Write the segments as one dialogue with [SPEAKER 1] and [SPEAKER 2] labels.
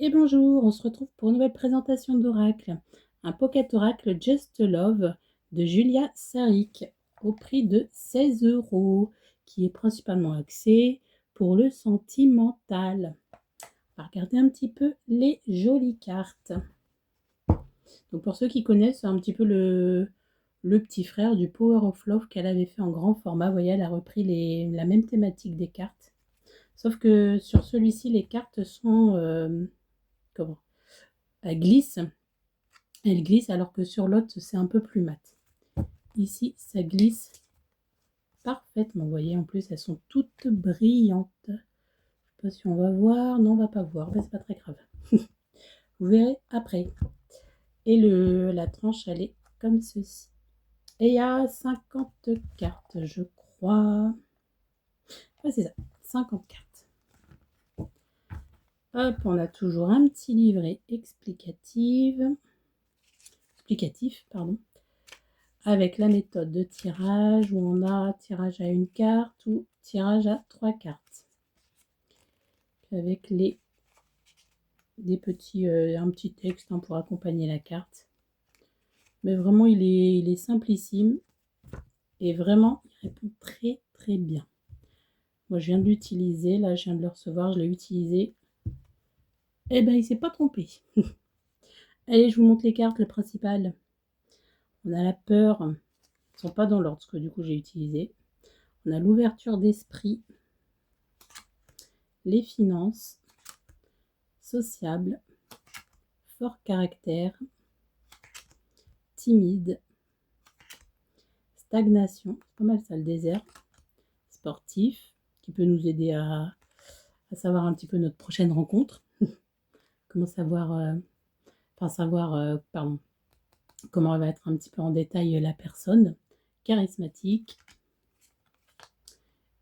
[SPEAKER 1] Et bonjour, on se retrouve pour une nouvelle présentation d'Oracle. Un Pocket Oracle Just Love de Julia Saric au prix de 16 €, qui est principalement axé pour le sentimental. On va regarder un petit peu les jolies cartes. Donc pour ceux qui connaissent, c'est un petit peu le petit frère du Power of Love qu'elle avait fait en grand format. Vous voyez, elle a repris la même thématique des cartes. Sauf que sur celui-ci, les cartes sont... comment Elle glisse alors que sur l'autre c'est un peu plus mat. Ici ça glisse parfaitement, vous voyez, en plus elles sont toutes brillantes. Je sais pas si on va voir, non on va pas voir, mais c'est pas très grave. Vous verrez après. Et la tranche elle est comme ceci. Et il y a 50 cartes je crois. Ouais c'est ça, 50 cartes. Hop, on a toujours un petit livret explicatif, pardon, avec la méthode de tirage où on a tirage à une carte ou tirage à 3 cartes. Puis avec des petits, un petit texte pour accompagner la carte. Mais vraiment, il est simplissime et vraiment, il répond très très bien. Moi, je viens de l'utiliser, là, je viens de le recevoir, je l'ai utilisé. Eh ben, il s'est pas trompé. Allez, je vous montre les cartes, le principal. On a la peur, elles ne sont pas dans l'ordre, parce que du coup, j'ai utilisé. On a l'ouverture d'esprit, les finances, sociable, fort caractère, timide, stagnation, c'est pas mal ça, le désert, sportif, qui peut nous aider à savoir un petit peu notre prochaine rencontre, comment savoir, comment va être un petit peu en détail la personne, charismatique,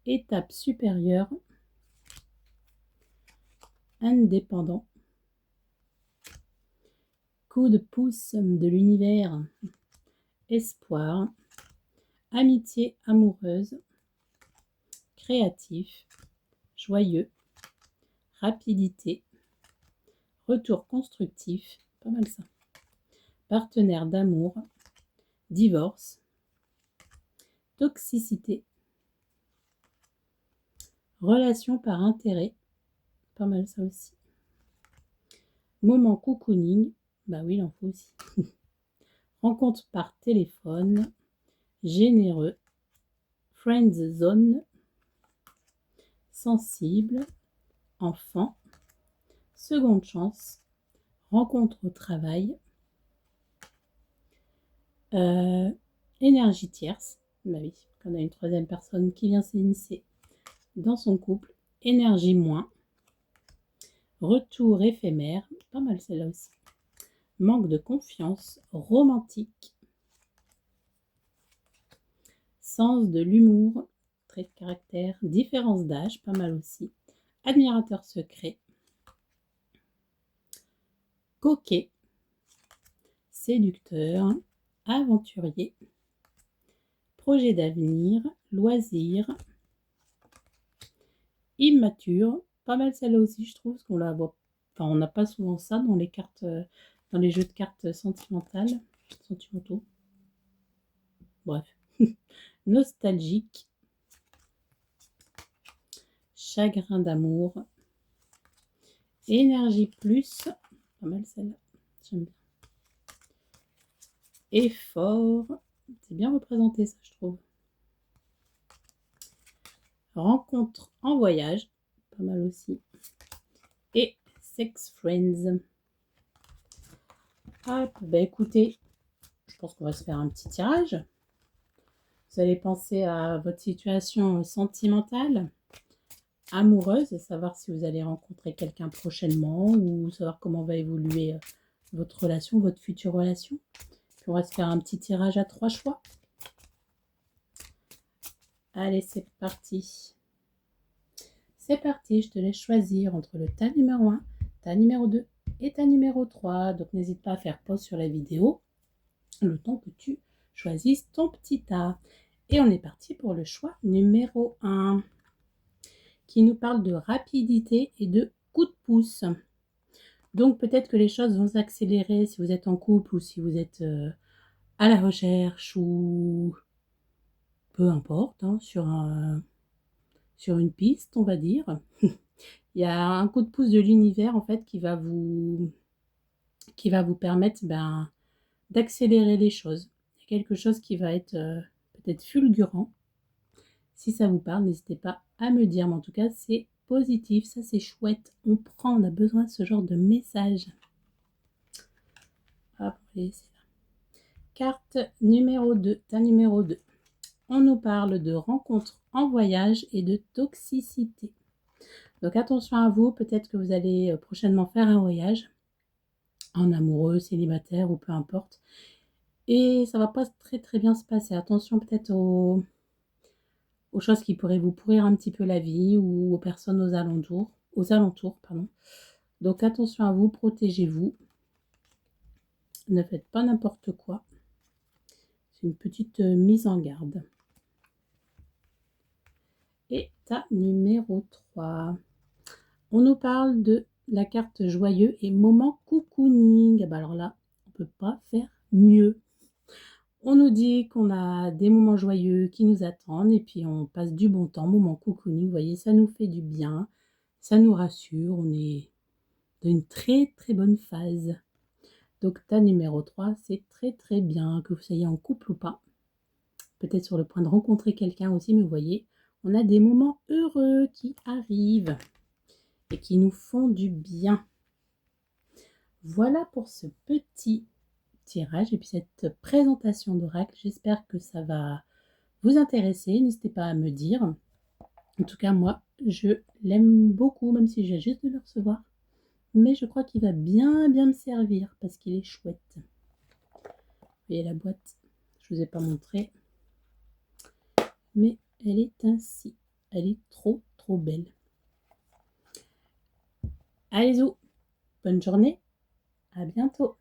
[SPEAKER 1] étape supérieure, indépendant, coup de pouce de l'univers, espoir, amitié amoureuse, créatif, joyeux, rapidité, retour constructif, pas mal ça, partenaire d'amour, divorce, toxicité, relation par intérêt, pas mal ça aussi, moment cocooning, bah oui il en faut aussi, rencontre par téléphone, généreux, friend zone, sensible, enfant, seconde chance, rencontre au travail, énergie tierce, bah oui, quand on a une troisième personne qui vient s'initier dans son couple, énergie moins, retour éphémère, pas mal celle-là aussi, manque de confiance, romantique, sens de l'humour, trait de caractère, différence d'âge, pas mal aussi, admirateur secret, coquet, séducteur, aventurier, projet d'avenir, loisir, immature, pas mal celle-là aussi je trouve, parce qu'on la voit, enfin on n'a pas souvent ça dans les cartes, dans les jeux de cartes sentimentaux. Bref, nostalgique, chagrin d'amour, énergie plus, pas mal celle-là, j'aime bien. Effort, c'est bien représenté ça je trouve. Rencontre en voyage, pas mal aussi. Et sex friends. Hop, bah écoutez, je pense qu'on va se faire un petit tirage. Vous allez penser à votre situation sentimentale, amoureuse, et savoir si vous allez rencontrer quelqu'un prochainement ou savoir comment va évoluer votre relation, votre future relation. Puis on va se faire un petit tirage à 3 choix. Allez, c'est parti. C'est parti, je te laisse choisir entre le tas numéro 1, tas numéro 2 et tas numéro 3. Donc n'hésite pas à faire pause sur la vidéo le temps que tu choisisses ton petit tas. Et on est parti pour le choix numéro 1 qui nous parle de rapidité et de coup de pouce. Donc peut-être que les choses vont s'accélérer si vous êtes en couple ou si vous êtes à la recherche ou peu importe, hein, sur une piste, on va dire. Il y a un coup de pouce de l'univers en fait qui va vous permettre d'accélérer les choses. Il y a quelque chose qui va être peut-être fulgurant. Si ça vous parle, n'hésitez pas à me dire. Mais en tout cas, c'est positif, ça c'est chouette. On prend, on a besoin de ce genre de message. Hop, allez, c'est là. Carte numéro 2, ta numéro 2. On nous parle de rencontres en voyage et de toxicité. Donc attention à vous, peut-être que vous allez prochainement faire un voyage en amoureux, célibataire ou peu importe. Et ça va pas très très bien se passer. Attention peut-être aux choses qui pourraient vous pourrir un petit peu la vie ou aux personnes aux alentours. Pardon. Donc attention à vous, protégez-vous. Ne faites pas n'importe quoi. C'est une petite mise en garde. Et ta numéro 3. On nous parle de la carte joyeux et moment cocooning. Bah alors là, on ne peut pas faire mieux. On nous dit qu'on a des moments joyeux qui nous attendent et puis on passe du bon temps, moment cocooning. Vous voyez, ça nous fait du bien, ça nous rassure. On est dans une très très bonne phase. Donc ta numéro 3, c'est très très bien, que vous soyez en couple ou pas. Peut-être sur le point de rencontrer quelqu'un aussi, mais vous voyez, on a des moments heureux qui arrivent et qui nous font du bien. Voilà pour ce petit tirage et puis cette présentation d'oracle. J'espère que ça va vous intéresser. N'hésitez pas à me dire. En tout cas, moi, je l'aime beaucoup, même si j'ai juste de le recevoir. Mais je crois qu'il va bien me servir parce qu'il est chouette. Vous voyez la boîte, je ne vous ai pas montré. Mais elle est ainsi. Elle est trop belle. Allez, bonne journée. À bientôt.